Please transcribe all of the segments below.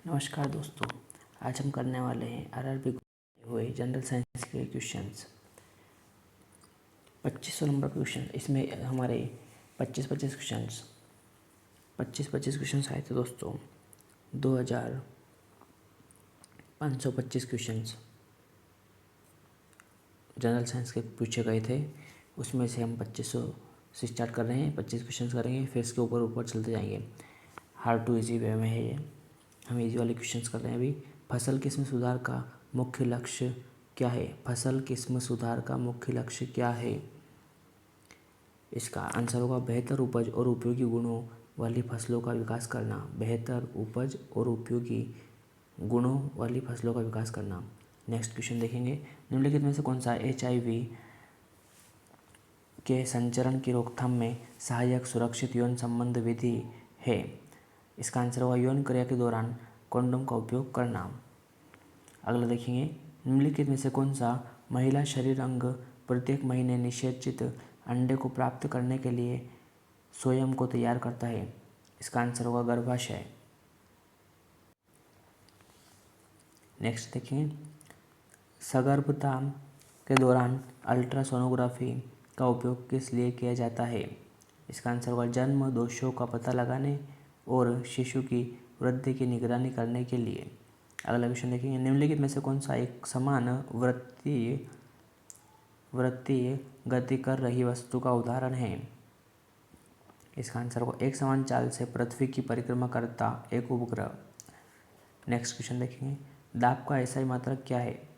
नमस्कार दोस्तों, आज हम करने वाले हैं आरआरबी हुए जनरल साइंस के क्वेश्चंस। 2500 नंबर क्वेश्चन, इसमें हमारे 25-25 क्वेश्चंस 25-25 क्वेश्चंस आए थे दोस्तों। 2525 क्वेश्चंस जनरल साइंस के पूछे गए थे। उसमें से हम 2500 से स्टार्ट कर रहे हैं, 25 क्वेश्चंस करेंगे, फिर इसके ऊपर ऊपर चलते जाएंगे। हार्ड टू इजी वे में है ये। हम इजी वाले क्वेश्चंस कर रहे हैं अभी। फसल किस्म सुधार का मुख्य लक्ष्य क्या है? फसल किस्म सुधार का मुख्य लक्ष्य क्या है? इसका आंसर होगा बेहतर उपज और उपयोगी गुणों वाली फसलों का विकास करना। बेहतर उपज और उपयोगी गुणों वाली फसलों का विकास करना। नेक्स्ट क्वेश्चन देखेंगे, निम्नलिखित में से कौन सा HIV के संचरण की रोकथाम में सहायक सुरक्षित यौन संबंध विधि है? इसका आंसर होगा यौन क्रिया के दौरान कंडोम का उपयोग करना। अगला देखेंगे, निम्नलिखित में से कौन सा महिला शरीर अंग प्रत्येक महीने निषेचित अंडे को प्राप्त करने के लिए स्वयं को तैयार करता है? इसका आंसर होगा गर्भाशय। नेक्स्ट देखेंगे, सगर्भता के दौरान अल्ट्रासोनोग्राफी का उपयोग किस लिए किया जाता है? इसका आंसर होगा जन्म दोषों का पता लगाने और शिशु की वृद्धि की निगरानी करने के लिए। अगला क्वेश्चन देखेंगे, निम्नलिखित में से कौन सा एक समान वृत्तीय गति कर रही वस्तु का उदाहरण है? इसका आंसर होगा एक समान चाल से पृथ्वी की परिक्रमा करता एक उपग्रह। नेक्स्ट क्वेश्चन देखेंगे, दाब का ऐसा मात्रक क्या है?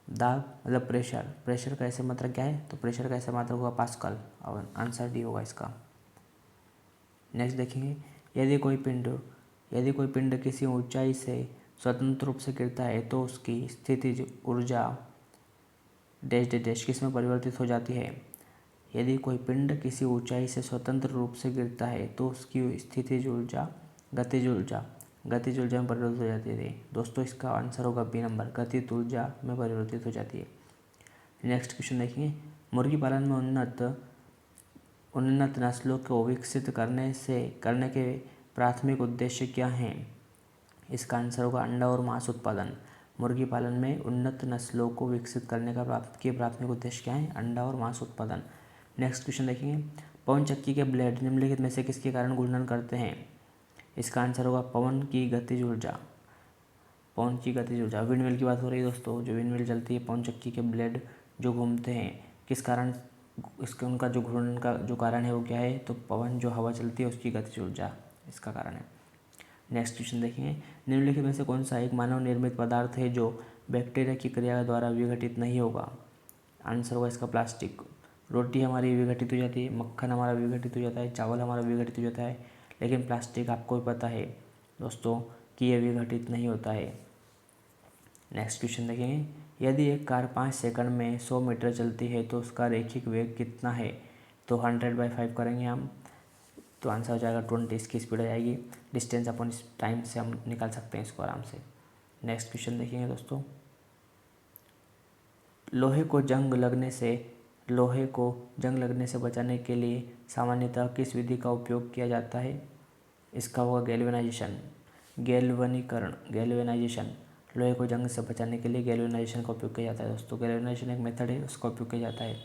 दाब मतलब प्रेशर का ऐसा मात्रक क्या है? तो प्रेशर का ऐसा मात्रक होगा पास्कल, और आंसर डी होगा इसका। नेक्स्ट देखेंगे, यदि कोई पिंड किसी ऊंचाई से स्वतंत्र रूप से गिरता है तो उसकी स्थितिज ऊर्जा डैश डैश डैश किस में परिवर्तित हो जाती है? यदि कोई पिंड किसी ऊंचाई से स्वतंत्र रूप से गिरता है तो उसकी स्थितिज ऊर्जा गतिज ऊर्जा में परिवर्तित हो जाती है। दोस्तों इसका आंसर होगा बी नंबर, गतिज ऊर्जा में परिवर्तित हो जाती है। नेक्स्ट क्वेश्चन देखेंगे, मुर्गी पालन में उन्नत नस्लों को विकसित करने के प्राथमिक उद्देश्य क्या हैं? इसका आंसर होगा अंडा और मांस उत्पादन। मुर्गी पालन में उन्नत नस्लों को विकसित करने का प्राथमिक उद्देश्य क्या है? अंडा और मांस उत्पादन। नेक्स्ट क्वेश्चन देखेंगे, पवन चक्की के ब्लेड निम्नलिखित में से किसके कारण घूर्णन करते हैं? इसका आंसर होगा पवन की गतिज ऊर्जा। विंडमिल की बात हो रही है दोस्तों। जो विंडमिल चलती है, पवन चक्की के ब्लेड जो घूमते हैं, किस कारण? इसके उनका जो घूर्णन का जो कारण है वो क्या है? तो पवन जो हवा चलती है उसकी गतिज ऊर्जा इसका कारण है। नेक्स्ट क्वेश्चन देखेंगे, निम्नलिखित में से कौन सा एक मानव निर्मित पदार्थ है जो बैक्टीरिया की क्रिया द्वारा विघटित नहीं होगा? आंसर होगा इसका प्लास्टिक। रोटी हमारी विघटित हो जाती है, मक्खन हमारा विघटित हो जाता है, चावल हमारा विघटित हो जाता है, लेकिन प्लास्टिक आपको भी पता है दोस्तों कि यह विघटित नहीं होता है। नेक्स्ट क्वेश्चन देखेंगे, यदि एक कार 5 सेकंड में 100 मीटर चलती है तो उसका रैखिक वेग कितना है? तो 100/5 करेंगे हम, तो आंसर हो जाएगा 20। इसकी स्पीड आ जाएगी, डिस्टेंस अपन इस टाइम से हम निकाल सकते हैं इसको आराम से। नेक्स्ट क्वेश्चन देखेंगे दोस्तों, लोहे को जंग लगने से बचाने के लिए सामान्यतः किस विधि का उपयोग किया जाता है? इसका होगा गैल्वेनाइजेशन। लोहे को जंग से बचाने के लिए गैल्वेनाइजेशन का उपयोग किया जाता है दोस्तों। गैल्वेनाइजेशन एक मेथड है, उसका उपयोग किया जाता है।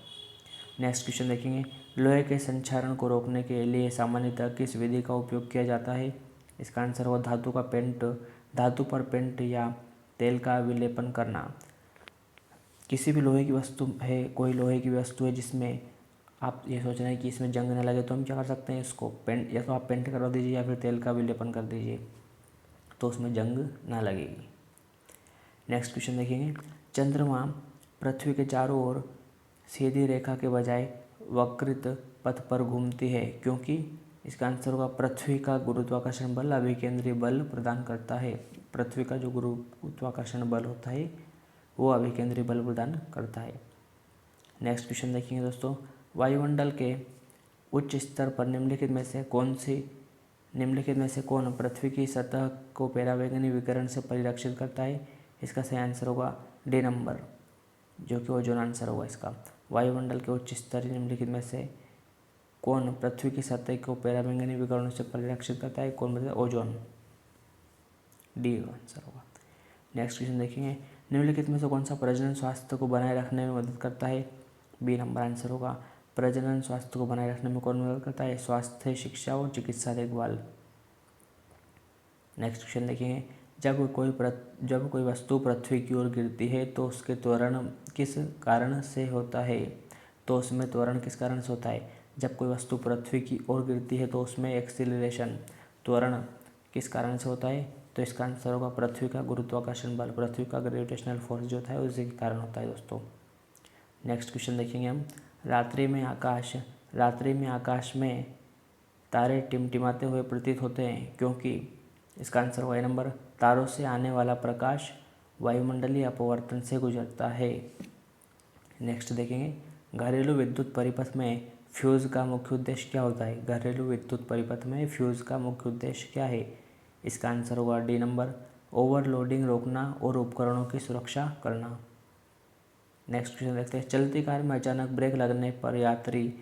नेक्स्ट क्वेश्चन देखेंगे, लोहे के संक्षारण को रोकने के लिए सामान्यतः किस विधि का उपयोग किया जाता है? इसका आंसर होगा धातु पर पेंट या तेल का विलेपन करना। किसी भी लोहे की वस्तु है, कोई लोहे की वस्तु है जिसमें आप ये सोच रहे हैं कि इसमें जंग न लगे, तो हम क्या कर सकते हैं? इसको पेंट, या तो आप पेंट करवा दीजिए या फिर तेल का विलेपन कर दीजिए, तो उसमें जंग ना लगेगी। नेक्स्ट क्वेश्चन देखेंगे, चंद्रमा पृथ्वी के चारों ओर सीधी रेखा के बजाय वक्रित पथ पर घूमती है क्योंकि? इसका आंसर होगा पृथ्वी का गुरुत्वाकर्षण बल अभिकेंद्री बल प्रदान करता है। पृथ्वी का जो गुरुत्वाकर्षण बल होता है वो अभिकेंद्री बल प्रदान करता है। नेक्स्ट क्वेश्चन देखेंगे दोस्तों, वायुमंडल के उच्च स्तर पर निम्नलिखित में से कौन पृथ्वी की सतह को परावैंगनी विकिरण से परिरक्षित करता है? इसका सही आंसर होगा डी नंबर, जो कि ओजोन आंसर होगा इसका। वायुमंडल के उच्च स्तर निम्नलिखित में से कौन पृथ्वी की सतह को परावैंगनी विकिरणों से परिरक्षित करता है? कौन? मतलब ओजोन। डी आंसर होगा। नेक्स्ट क्वेश्चन देखेंगे, निम्नलिखित में से कौन सा प्रजनन स्वास्थ्य को बनाए रखने में मदद करता है? बी नंबर आंसर होगा। प्रजनन स्वास्थ्य को बनाए रखने में कौन मदद करता है? स्वास्थ्य, शिक्षा और चिकित्सा देखभाल। नेक्स्ट क्वेश्चन देखेंगे, जब कोई वस्तु पृथ्वी की ओर गिरती है तो उसके त्वरण किस कारण से होता है? तो उसमें त्वरण किस कारण से होता है? जब कोई वस्तु पृथ्वी की ओर गिरती है तो उसमें एक्सीलरेशन, त्वरण किस कारण से होता है? तो इसका आंसर होगा पृथ्वी का गुरुत्वाकर्षण बल, पृथ्वी का ग्रेविटेशनल फोर्स जो होता है उसी के कारण होता है दोस्तों। नेक्स्ट क्वेश्चन देखेंगे हम, रात्रि में आकाश में तारे टिमटिमाते हुए प्रतीत होते हैं क्योंकि? इसका आंसर होगा ए नंबर, तारों से आने वाला प्रकाश वायुमंडलीय अपवर्तन से गुजरता है। नेक्स्ट देखेंगे, घरेलू विद्युत परिपथ में फ्यूज़ का मुख्य उद्देश्य क्या होता है? घरेलू विद्युत परिपथ में फ्यूज़ का मुख्य उद्देश्य क्या है? इसका आंसर होगा डी नंबर, ओवरलोडिंग रोकना और उपकरणों की सुरक्षा करना। नेक्स्ट क्वेश्चन देखते हैं, चलती कार में अचानक ब्रेक लगने पर यात्री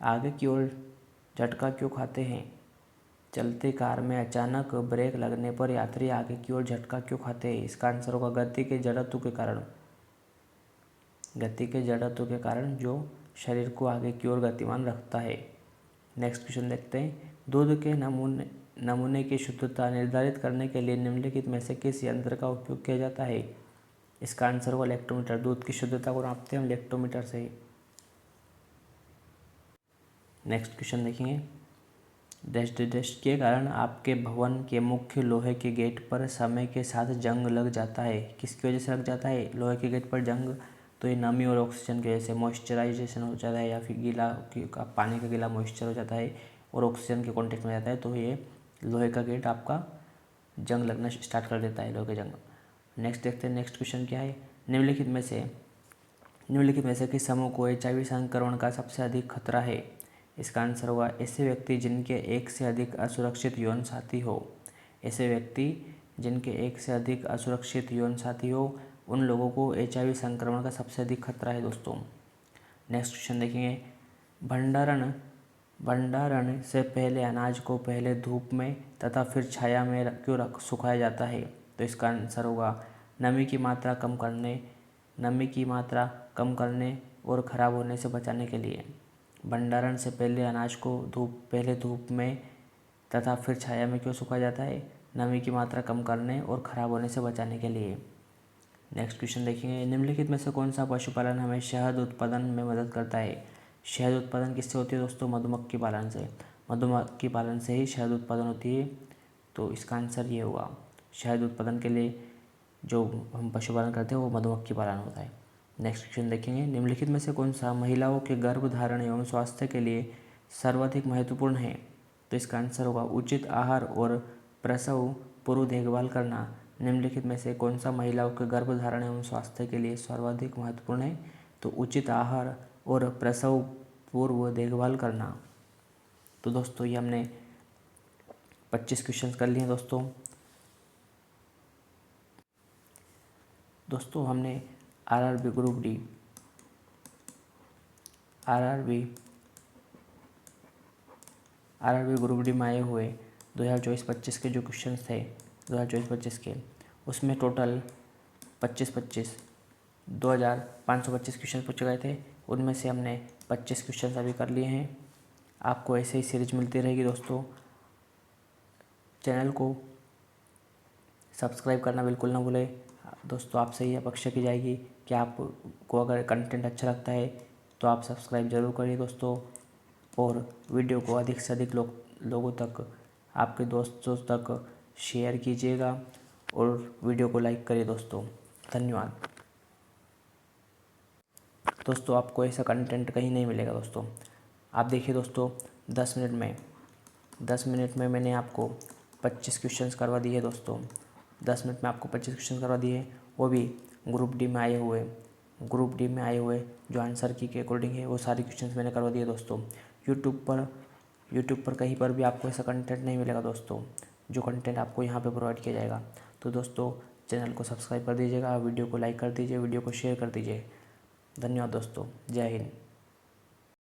आगे की ओर झटका क्यों खाते हैं? चलती कार में अचानक ब्रेक लगने पर यात्री आगे की ओर झटका क्यों खाते हैं? इसका आंसर होगा गति के जड़त्व के कारण। गति के जड़त्व के कारण जो शरीर को आगे की ओर गतिमान रखता है। नेक्स्ट क्वेश्चन देखते हैं, दूध के नमूने की शुद्धता निर्धारित करने के लिए निम्नलिखित में से किस यंत्र का उपयोग किया जाता है? इसका आंसर होगा लेक्टोमीटर। दूध की शुद्धता को नापते हैं हम लेक्टोमीटर से। नेक्स्ट क्वेश्चन देखेंगे, डैश के कारण आपके भवन के मुख्य लोहे के गेट पर समय के साथ जंग लग जाता है। किसकी वजह से लग जाता है लोहे के गेट पर जंग? तो ये नमी और ऑक्सीजन की वजह से मॉइस्चराइजेशन हो जाता है, या फिर पानी का गीला मॉइस्चर हो जाता है और ऑक्सीजन के कॉन्टेक्ट में जाता है, तो ये लोहे का गेट आपका जंग लगना स्टार्ट कर देता है, लोहे का जंग। नेक्स्ट देखते हैं, नेक्स्ट क्वेश्चन क्या है, निम्नलिखित में से किस समूह को HIV संक्रमण का सबसे अधिक खतरा है? इसका आंसर होगा ऐसे व्यक्ति जिनके एक से अधिक असुरक्षित यौन साथी हो। ऐसे व्यक्ति जिनके एक से अधिक असुरक्षित यौन साथी हो, उन लोगों को HIV संक्रमण का सबसे अधिक खतरा है दोस्तों। नेक्स्ट क्वेश्चन देखेंगे, भंडारण से पहले अनाज को पहले धूप में तथा फिर छाया में क्यों सुखाया जाता है? तो इसका आंसर होगा नमी की मात्रा कम करने और ख़राब होने से बचाने के लिए। भंडारण से पहले अनाज को पहले धूप में तथा फिर छाया में क्यों सुखाया जाता है? नमी की मात्रा कम करने और ख़राब होने से बचाने के लिए। नेक्स्ट क्वेश्चन देखेंगे, निम्नलिखित में से कौन सा पशुपालन हमें शहद उत्पादन में मदद करता है? शहद उत्पादन किससे होती है दोस्तों? मधुमक्खी पालन से। मधुमक्खी पालन से ही शहद उत्पादन होती है, तो इसका आंसर ये होगा। शहद उत्पादन के लिए जो हम पशुपालन करते हैं वो मधुमक्खी पालन होता है। नेक्स्ट क्वेश्चन देखेंगे, निम्नलिखित में से कौन सा महिलाओं के गर्भधारण एवं स्वास्थ्य के लिए सर्वाधिक महत्वपूर्ण है? तो इसका आंसर होगा उचित आहार और प्रसव पूर्व देखभाल करना। निम्नलिखित में से कौन सा महिलाओं के गर्भधारण एवं स्वास्थ्य के लिए सर्वाधिक महत्वपूर्ण है? तो उचित आहार और प्रसव पूर्व देखभाल करना। तो दोस्तों ये हमने 25 क्वेश्चन कर लिए दोस्तों हमने RRB group D group D में आए हुए 2024-25 के जो क्वेश्चन थे 2024-25 के, उसमें टोटल 2525 क्वेश्चन पूछे गए थे। उनमें से हमने 25 क्वेश्चन अभी कर लिए हैं। आपको ऐसे ही सीरीज मिलती रहेगी दोस्तों। चैनल को सब्सक्राइब करना बिल्कुल ना भूलें दोस्तों। आपसे ये अपेक्षा की जाएगी कि आपको अगर कंटेंट अच्छा लगता है तो आप सब्सक्राइब ज़रूर करिए दोस्तों, और वीडियो को अधिक से अधिक लोगों तक, आपके दोस्तों तक शेयर कीजिएगा और वीडियो को लाइक करिए दोस्तों। धन्यवाद दोस्तों। आपको ऐसा कंटेंट कहीं नहीं मिलेगा दोस्तों। आप देखिए दोस्तों, 10 मिनट में मैंने आपको 25 क्वेश्चंस करवा दिए दोस्तों। 10 मिनट में आपको 25 क्वेश्चन करवा दिए, वो भी ग्रुप डी में आए हुए जो आंसर की के अकॉर्डिंग है, वो सारे क्वेश्चंस मैंने करवा दिए दोस्तों। यूट्यूब पर कहीं पर भी आपको ऐसा कंटेंट नहीं मिलेगा दोस्तों, जो कंटेंट आपको यहाँ पे प्रोवाइड किया जाएगा। तो दोस्तों चैनल को सब्सक्राइब कर दीजिएगा, वीडियो को लाइक कर दीजिए, वीडियो को शेयर कर दीजिए। धन्यवाद दोस्तों। जय हिंद।